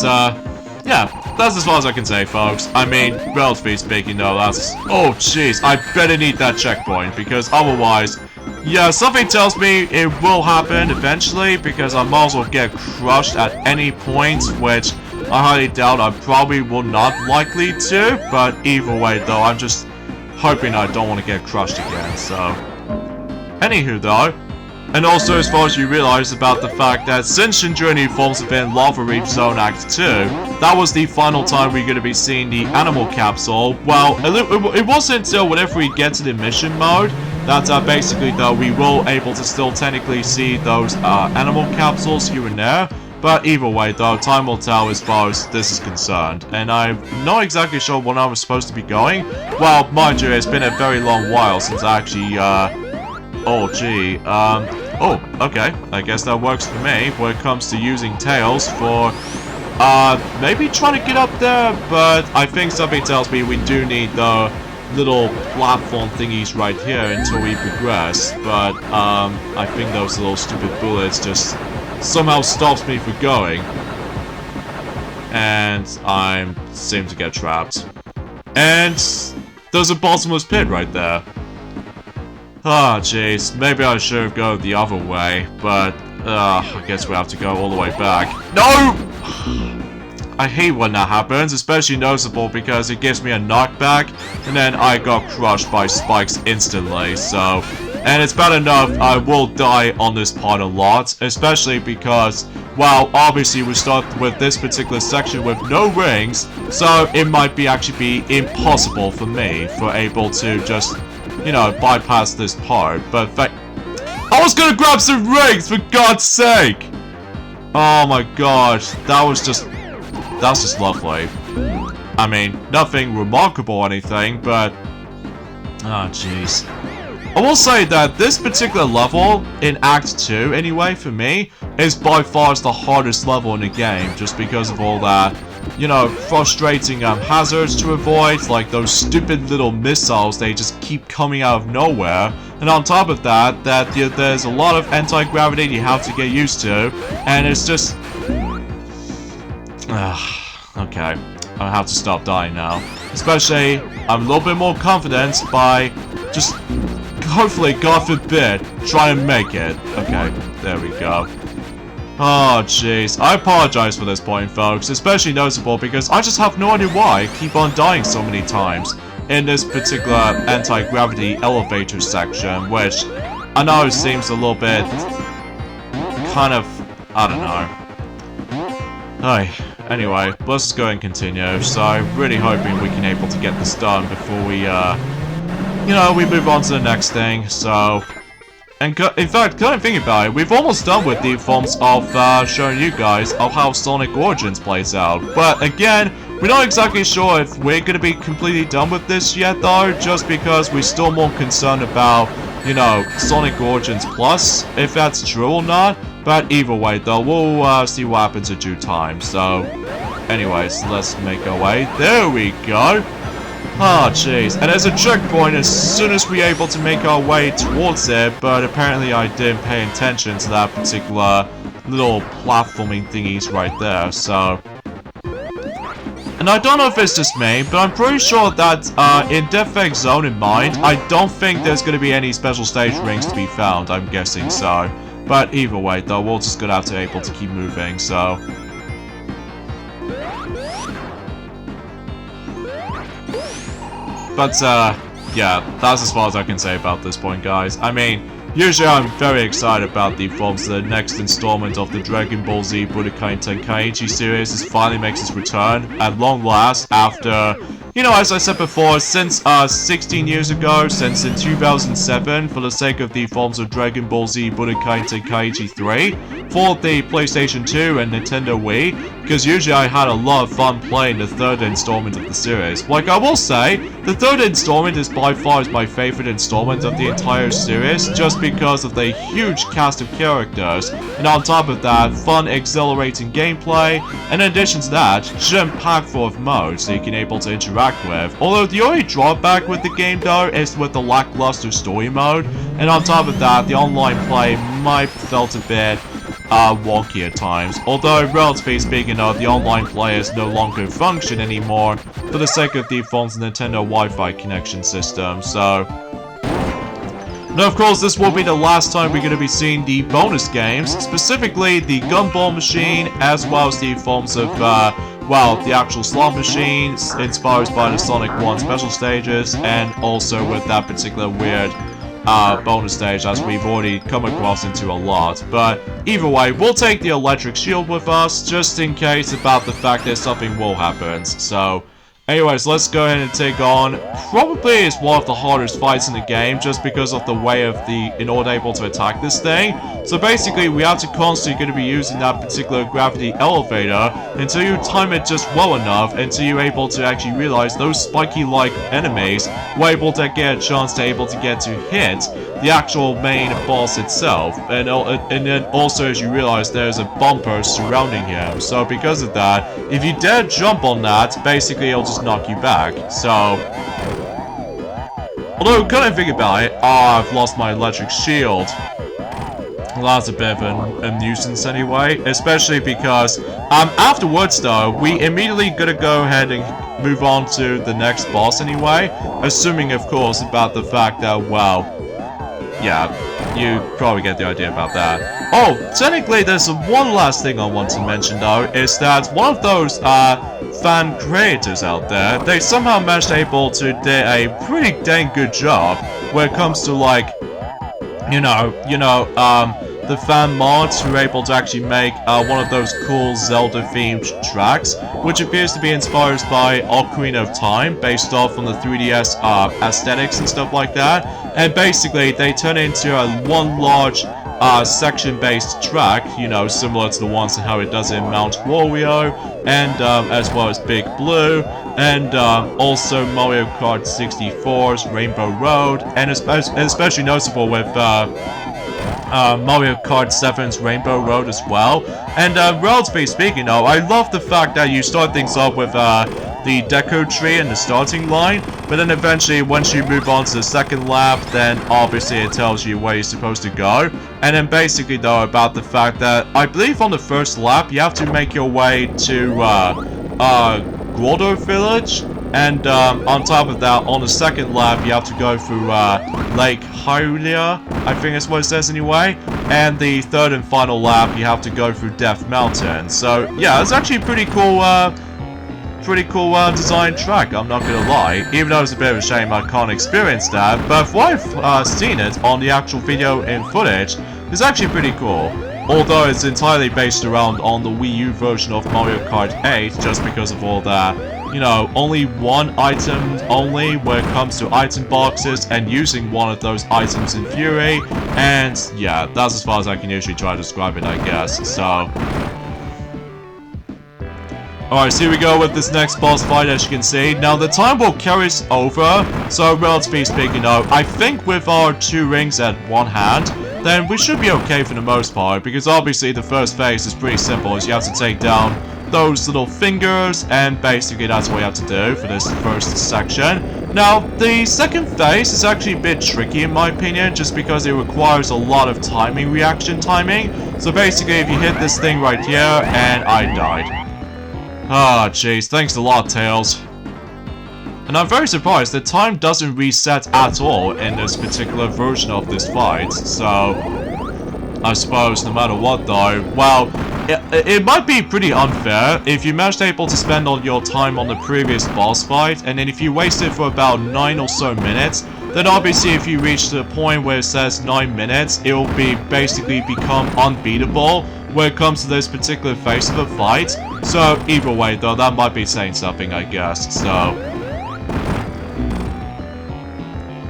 yeah, that's as far as I can say, folks. I mean, relatively speaking, though, that's... Oh, jeez, I better need that checkpoint, because otherwise... Yeah, something tells me it will happen eventually, because I might as well get crushed at any point, which I highly doubt I probably will not likely to, but either way, though, I'm just hoping I don't want to get crushed again, so... Anywho, though... And also, as far as you realize about the fact that since Journey forms within Lava Reef Zone Act 2, that was the final time we're going to be seeing the animal capsule. Well, it wasn't until whenever we get to the mission mode that basically though we will able to still technically see those animal capsules here and there. But either way though, time will tell as far as this is concerned. And I'm not exactly sure when I was supposed to be going. Well, mind you, it's been a very long while since I actually, oh gee, oh, okay, I guess that works for me when it comes to using tails for, maybe trying to get up there, but I think something tells me we do need the little platform thingies right here until we progress, but, I think those little stupid bullets just somehow stops me from going, and I seem to get trapped. And there's a bottomless pit right there. Ah, jeez. Maybe I should have gone the other way, but I guess we have to go all the way back. No! I hate when that happens, especially noticeable because it gives me a knockback, and then I got crushed by spikes instantly, so... And it's bad enough I will die on this part a lot, especially because, well, obviously we start with this particular section with no rings, so it might actually be impossible for me able to just, you know, bypass this part, but I was gonna grab some rings, for God's sake! Oh my gosh, that's just lovely. I mean, nothing remarkable or anything, but... Oh, jeez. I will say that this particular level, in Act 2 anyway, for me, is by far the hardest level in the game, just because of all that, you know, frustrating hazards to avoid, like those stupid little missiles, they just keep coming out of nowhere, and on top of that, there's a lot of anti-gravity you have to get used to, and it's just... okay, I have to stop dying now. Especially, I'm a little bit more confident by just... hopefully, God forbid, try to make it. Okay, there we go. Oh, jeez. I apologize for this point, folks. Especially noticeable because I just have no idea why I keep on dying so many times in this particular anti-gravity elevator section, which I know seems a little bit kind of, I don't know. Anyway, let's go and continue. So I'm really hoping we can able to get this done before we, you know, we move on to the next thing, so... And in fact, kind of thinking about it, we've almost done with the forms of showing you guys of how Sonic Origins plays out. But again, we're not exactly sure if we're going to be completely done with this yet though, just because we're still more concerned about, you know, Sonic Origins Plus, if that's true or not. But either way though, we'll see what happens in due time. So, anyways, let's make our way. There we go! Oh, jeez. And there's a checkpoint as soon as we're able to make our way towards it, but apparently I didn't pay attention to that particular little platforming thingies right there, so... And I don't know if it's just me, but I'm pretty sure that in Defect Zone in mind, I don't think there's going to be any special stage rings to be found, I'm guessing so. But either way though, we're just going to have to able to keep moving, so... But, yeah, that's as far as I can say about this point, guys. I mean, usually I'm very excited about the forms. The next installment of the Dragon Ball Z Budokai Tenkaichi series is finally makes its return at long last after, you know, as I said before, since 16 years ago, since in 2007, for the sake of the forms of Dragon Ball Z Budokai Tenkaichi 3, for the PlayStation 2 and Nintendo Wii, because usually I had a lot of fun playing the third installment of the series. Like, I will say, the third installment is by far my favorite installment of the entire series, just because of the huge cast of characters, and on top of that, fun, exhilarating gameplay, and in addition to that, jam-packed full of modes that you can able to interact with. Although the only drawback with the game though is with the lackluster story mode, and on top of that, the online play might felt a bit wonky at times. Although, relatively speaking, the online players no longer function anymore for the sake of the phone's Nintendo Wi-Fi connection system, so... Now, of course, this will be the last time we're going to be seeing the bonus games, specifically the Gumball Machine, as well as the forms of, well, the actual slot machines, inspired by the Sonic 1 special stages, and also with that particular weird bonus stage, as we've already come across into a lot. But either way, we'll take the electric shield with us, just in case about the fact that something will happen. So, anyways, let's go ahead and take on, probably is one of the hardest fights in the game, just because of the way of in order able to attack this thing. So basically, we have to constantly going to be using that particular gravity elevator until you time it just well enough, until you're able to actually realize those spiky-like enemies were able to get a chance to get to hit the actual main boss itself. And then also, as you realize, there's a bumper surrounding him. So because of that, if you dare jump on that, basically it'll just knock you back. So, although, kind of think about it, I've lost my electric shield. Well, that's a bit of a nuisance anyway, especially because, afterwards though, we immediately gonna go ahead and move on to the next boss anyway, assuming, of course, about the fact that, well, yeah, you probably get the idea about that. Oh, technically there's one last thing I want to mention though, is that one of those fan creators out there, they somehow managed able to do a pretty dang good job when it comes to like, the fan mods who are able to actually make one of those cool Zelda-themed tracks, which appears to be inspired by Ocarina of Time, based off on the 3DS aesthetics and stuff like that. And basically, they turn it into one large section-based track, similar to the ones and how it does in Mount Wario, and as well as Big Blue, and also Mario Kart 64's Rainbow Road, and especially noticeable with Mario Kart 7's Rainbow Road as well. And relatively speaking though, I love the fact that you start things off with the deco tree in the starting line, but then eventually once you move on to the second lap, then obviously it tells you where you're supposed to go. And then basically though, about the fact that I believe on the first lap you have to make your way to Grotto Village, and on top of that, on the second lap you have to go through Lake Hylia, I think that's what it says anyway, and the third and final lap you have to go through Death Mountain. So yeah, it's actually a pretty cool design track, I'm not gonna lie, even though it's a bit of a shame I can't experience that, but from what I've seen it on the actual video and footage, it's actually pretty cool. Although it's entirely based around on the Wii U version of Mario Kart 8, just because of all that, only one item only when it comes to item boxes, and using one of those items in Fury, and yeah, that's as far as I can usually try to describe it, I guess, so... Alright, so here we go with this next boss fight, as you can see. Now, the time will carry us over, so relatively speaking, I think with our 2 rings at one hand, then we should be okay for the most part, because obviously the first phase is pretty simple, as you have to take down those little fingers, and basically that's what you have to do for this first section. Now, the second phase is actually a bit tricky in my opinion, just because it requires a lot of reaction timing. So basically, if you hit this thing right here, and I died. Ah, jeez, thanks a lot, Tails. And I'm very surprised that time doesn't reset at all in this particular version of this fight, so... I suppose, no matter what though, well, it might be pretty unfair if you managed able to spend all your time on the previous boss fight, and then if you waste it for about 9 or so minutes, then obviously if you reach the point where it says 9 minutes, it will basically become unbeatable when it comes to this particular phase of the fight. So either way though, that might be saying something, I guess, so...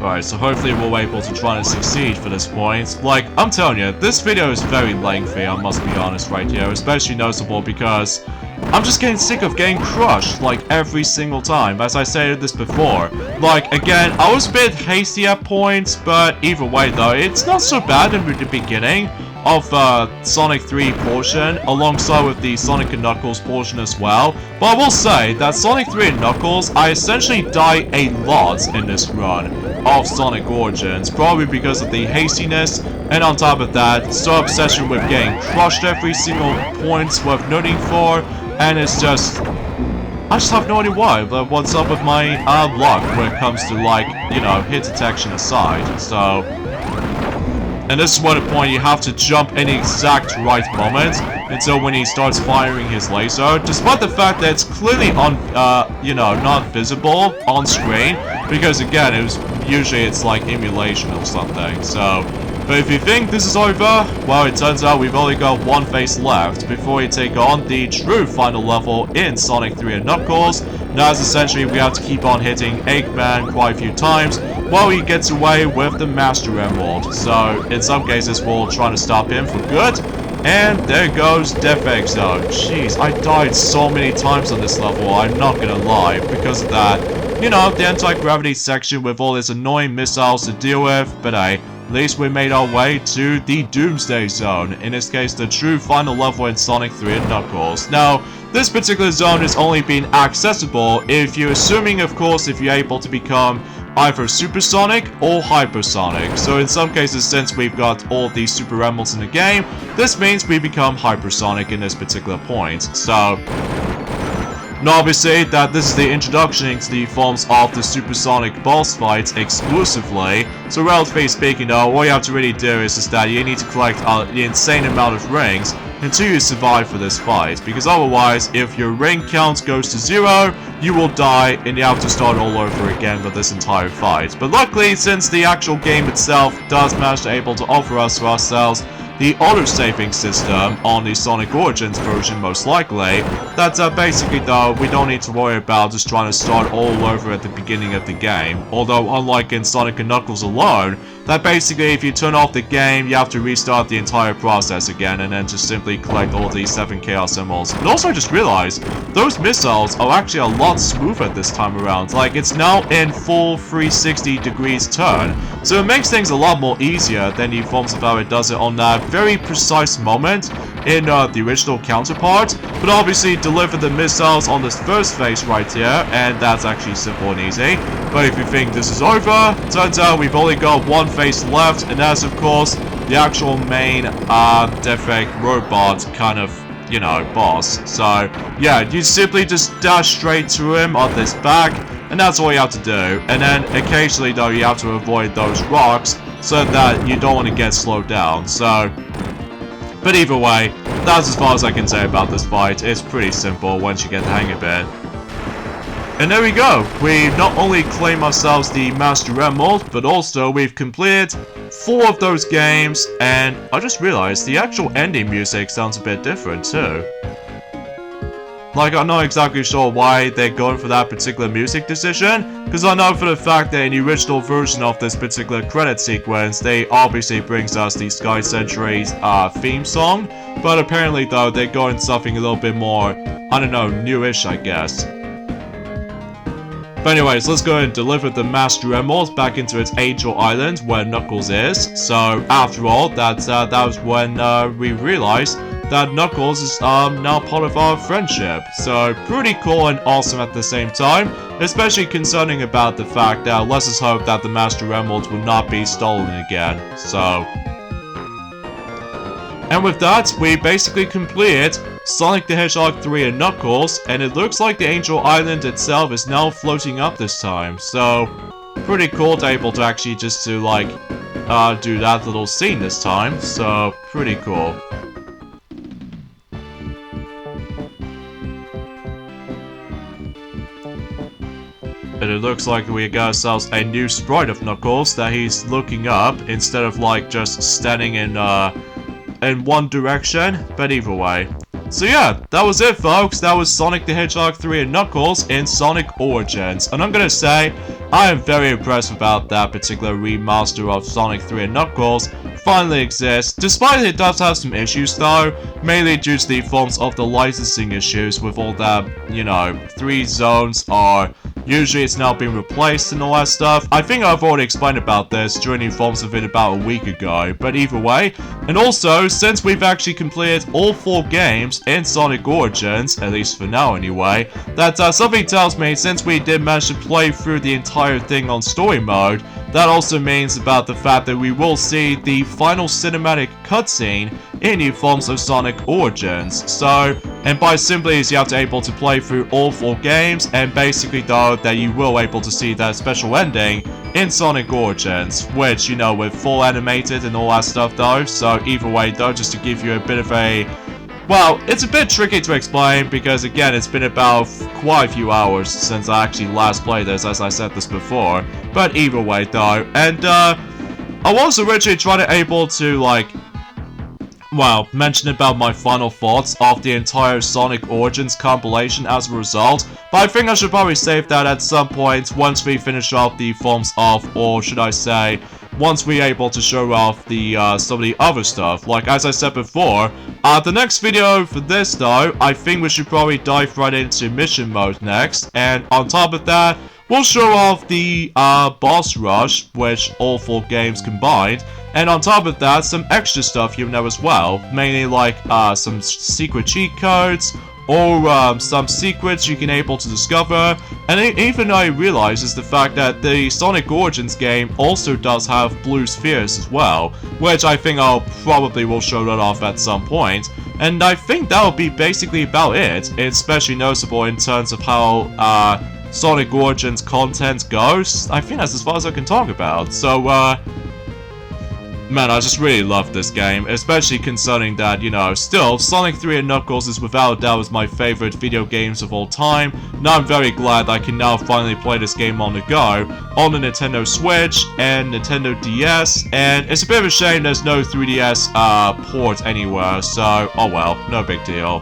Alright, so hopefully we're able to try and succeed for this point. Like, I'm telling you, this video is very lengthy, I must be honest right here, especially noticeable because I'm just getting sick of getting crushed, like, every single time, as I stated this before. Like, again, I was a bit hasty at points, but either way though, it's not so bad in the beginning of Sonic 3 portion, alongside with the Sonic & Knuckles portion as well. But I will say that Sonic 3 and Knuckles, I essentially die a lot in this run of Sonic Origins, probably because of the hastiness, and on top of that, so obsession with getting crushed every single point worth noting for, and it's just... I just have no idea why, but what's up with my luck when it comes to, like, hit detection aside, so... And this is one point you have to jump in the exact right moment until when he starts firing his laser, despite the fact that it's clearly not visible on screen, because again, usually it's like emulation or something, so... But if you think this is over, well, it turns out we've only got one phase left before we take on the true final level in Sonic 3 and Knuckles. Now, as essentially we have to keep on hitting Eggman quite a few times while he gets away with the Master Emerald. So, in some cases, we'll try to stop him for good. And there goes Death Egg Zone. Jeez, I died so many times on this level, I'm not gonna lie, because of that. The anti-gravity section with all its annoying missiles to deal with, but hey, at least we made our way to the Doomsday Zone, in this case the true final level in Sonic 3 and Knuckles. Now, this particular zone is only being accessible if you're assuming, of course, if you're able to become either Supersonic or Hypersonic. So in some cases, since we've got all these Super Emeralds in the game, this means we become Hypersonic in this particular point. So... And obviously, that this is the introduction into the forms of the supersonic boss fights exclusively. So relatively speaking though, all you have to really do is just that you need to collect an insane amount of rings until you survive for this fight. Because otherwise, if your ring count goes to 0, you will die and you have to start all over again for this entire fight. But luckily, since the actual game itself does manage to able to offer us to ourselves the auto-saving system on the Sonic Origins version, most likely, that basically though, we don't need to worry about just trying to start all over at the beginning of the game. Although, unlike in Sonic & Knuckles alone, that basically if you turn off the game, you have to restart the entire process again and then just simply collect all the 7 Chaos Emeralds. And also I just realized, those missiles are actually a lot smoother this time around. Like, it's now in full 360 degrees turn, so it makes things a lot more easier than the forms of how it does it on that very precise moment in the original counterpart. But obviously deliver the missiles on this first phase right here, and that's actually simple and easy. But if you think this is over, turns out we've only got one phase left, and that's of course the actual main defect robot kind of, you know, boss. So yeah, you simply just dash straight to him on this back, and that's all you have to do. And then occasionally though, you have to avoid those rocks so that you don't want to get slowed down. So, but either way, that's as far as I can say about this fight. It's pretty simple once you get the hang of it. And there we go, we've not only claimed ourselves the Master Emerald, but also we've completed 4 of those games, and I just realized the actual ending music sounds a bit different too. Like, I'm not exactly sure why they're going for that particular music decision, because I know for the fact that in the original version of this particular credit sequence, they obviously brings us the Sky Century's theme song, but apparently though, they're going something a little bit more, I don't know, newish I guess. But anyways, let's go and deliver the Master Emerald back into its Angel Island where Knuckles is. So after all, that was when we realized that Knuckles is now part of our friendship. So pretty cool and awesome at the same time, especially concerning about the fact that let's just hope that the Master Emerald will not be stolen again. So, and with that, we basically completed Sonic the Hedgehog 3 and Knuckles, and it looks like the Angel Island itself is now floating up this time. So, pretty cool to able to actually just to like, do that little scene this time. So, pretty cool. And it looks like we got ourselves a new sprite of Knuckles that he's looking up instead of like just standing in one direction, but either way. So yeah, that was it folks, that was Sonic the Hedgehog 3 and Knuckles in Sonic Origins. And I'm gonna say, I am very impressed about that particular remaster of Sonic 3 and Knuckles finally exists, despite it does have some issues though, mainly due to the forms of the licensing issues with all that, you know, 3 zones are, usually it's now been replaced and all that stuff. I think I've already explained about this during the forms of it about a week ago, but either way, and also, since we've actually completed all 4 games in Sonic Origins, at least for now anyway, that something tells me since we did manage to play through the entire thing on story mode, that also means about the fact that we will see the final cinematic cutscene in the forms of Sonic Origins. So, and by simply is you have to able to play through all 4 games, and basically though that you will able to see that special ending in Sonic Origins, which, you know, with full animated and all that stuff though. So either way though, just to give you a bit of a, well, it's a bit tricky to explain because again, it's been about quite a few hours since I actually last played this, as I said this before. But either way though, and I was originally trying to able to like, well, mention about my final thoughts of the entire Sonic Origins compilation as a result, but I think I should probably save that at some point once we finish off the forms of, or should I say, once we're able to show off the some of the other stuff. Like as I said before, the next video for this though, I think we should probably dive right into mission mode next, and on top of that, we'll show off the boss rush, which all 4 games combined, and on top of that, some extra stuff you know as well, mainly like some secret cheat codes, or some secrets you can able to discover. And even I realize is the fact that the Sonic Origins game also does have blue spheres as well, which I think I'll probably will show that off at some point. And I think that'll be basically about it. It's especially noticeable in terms of how Sonic Origins content goes. I think that's as far as I can talk about. So, man, I just really love this game, especially concerning that, you know, still, Sonic 3 and Knuckles is without a doubt my favorite video games of all time. Now I'm very glad I can now finally play this game on the go, on the Nintendo Switch and Nintendo DS, and it's a bit of a shame there's no 3DS port anywhere, so, oh well, no big deal.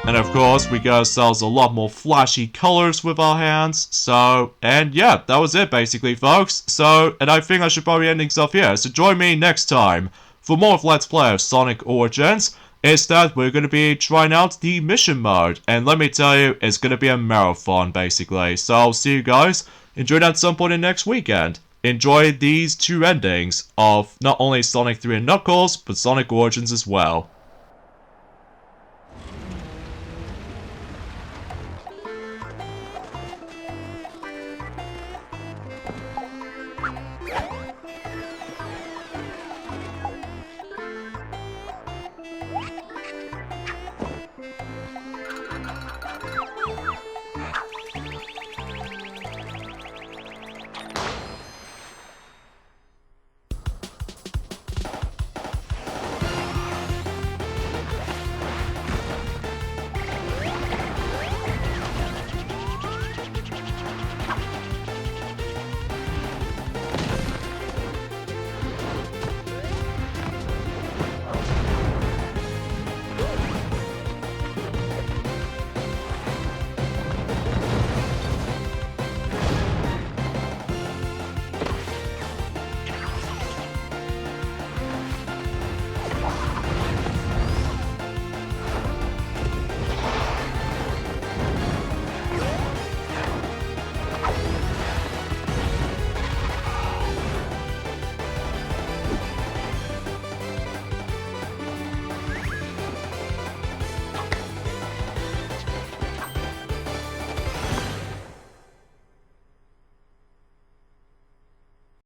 And of course, we got ourselves a lot more flashy colors with our hands. So, and yeah, that was it basically, folks. So, and I think I should probably end things off here. So join me next time for more of Let's Play of Sonic Origins. Is that we're going to be trying out the mission mode. And let me tell you, it's going to be a marathon basically. So I'll see you guys. Enjoy that at some point in next weekend. Enjoy these two endings of not only Sonic 3 and Knuckles, but Sonic Origins as well.